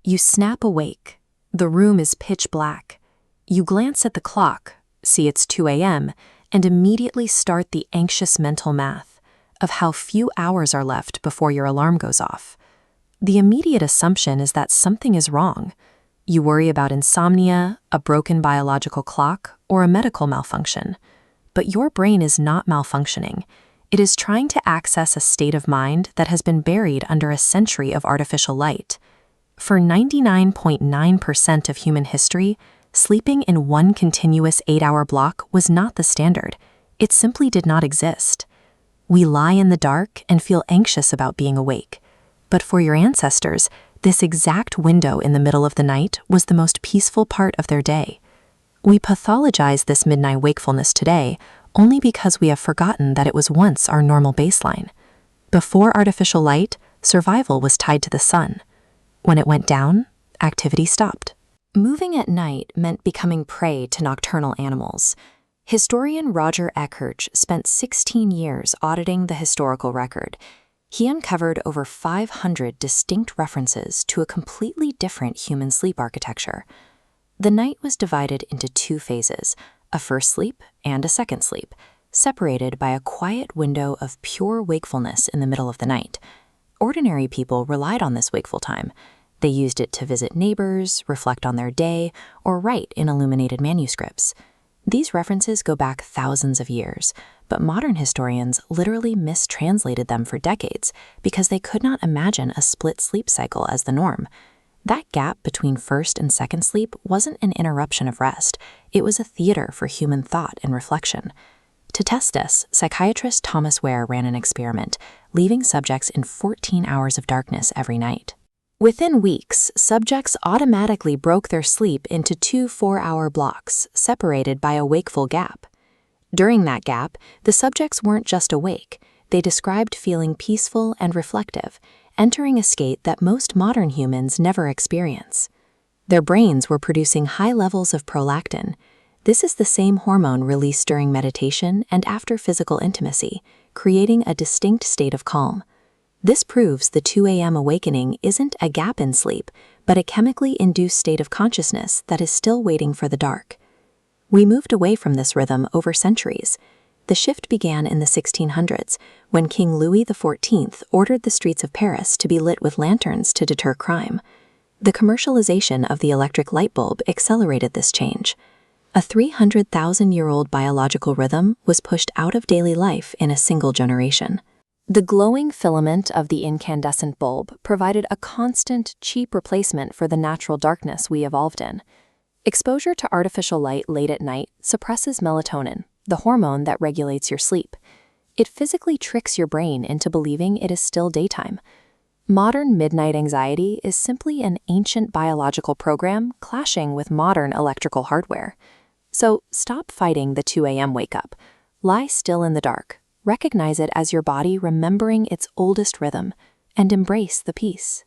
You snap awake. The room is pitch black. You glance at the clock, see it's 2 a.m., and immediately start the anxious mental math of how few hours are left before your alarm goes off. The immediate assumption is that something is wrong. You worry about insomnia, a broken biological clock, or a medical malfunction. But your brain is not malfunctioning. It is trying to access a state of mind that has been buried under a century of artificial light. For 99.9% of human history, sleeping in one continuous 8-hour block was not the standard. It simply did not exist. We lie in the dark and feel anxious about being awake. But for your ancestors, this exact window in the middle of the night was the most peaceful part of their day. We pathologize this midnight wakefulness today only because we have forgotten that it was once our normal baseline. Before artificial light, survival was tied to the sun. When it went down, activity stopped. Moving at night meant becoming prey to nocturnal animals. Historian Roger Eckhurch spent 16 years auditing the historical record. He uncovered over 500 distinct references to a completely different human sleep architecture. The night was divided into 2 phases, a first sleep and a second sleep, separated by a quiet window of pure wakefulness in the middle of the night. Ordinary people relied on this wakeful time. They used it to visit neighbors, reflect on their day, or write in illuminated manuscripts. These references go back thousands of years, but modern historians literally mistranslated them for decades because they could not imagine a split sleep cycle as the norm. That gap between first and second sleep wasn't an interruption of rest. It was a theater for human thought and reflection. To test this, psychiatrist Thomas Ware ran an experiment, leaving subjects in 14 hours of darkness every night. Within weeks, subjects automatically broke their sleep into 2 4-hour blocks, separated by a wakeful gap. During that gap, the subjects weren't just awake. They described feeling peaceful and reflective, entering a state that most modern humans never experience. Their brains were producing high levels of prolactin. This is the same hormone released during meditation and after physical intimacy, creating a distinct state of calm. This proves the 2 a.m. awakening isn't a gap in sleep, but a chemically induced state of consciousness that is still waiting for the dark. We moved away from this rhythm over centuries. The shift began in the 1600s, when King Louis XIV ordered the streets of Paris to be lit with lanterns to deter crime. The commercialization of the electric light bulb accelerated this change. A 300,000-year-old biological rhythm was pushed out of daily life in a single generation. The glowing filament of the incandescent bulb provided a constant, cheap replacement for the natural darkness we evolved in. Exposure to artificial light late at night suppresses melatonin, the hormone that regulates your sleep. It physically tricks your brain into believing it is still daytime. Modern midnight anxiety is simply an ancient biological program clashing with modern electrical hardware. So stop fighting the 2 a.m. wake-up. Lie still in the dark. Recognize it as your body remembering its oldest rhythm, and embrace the peace.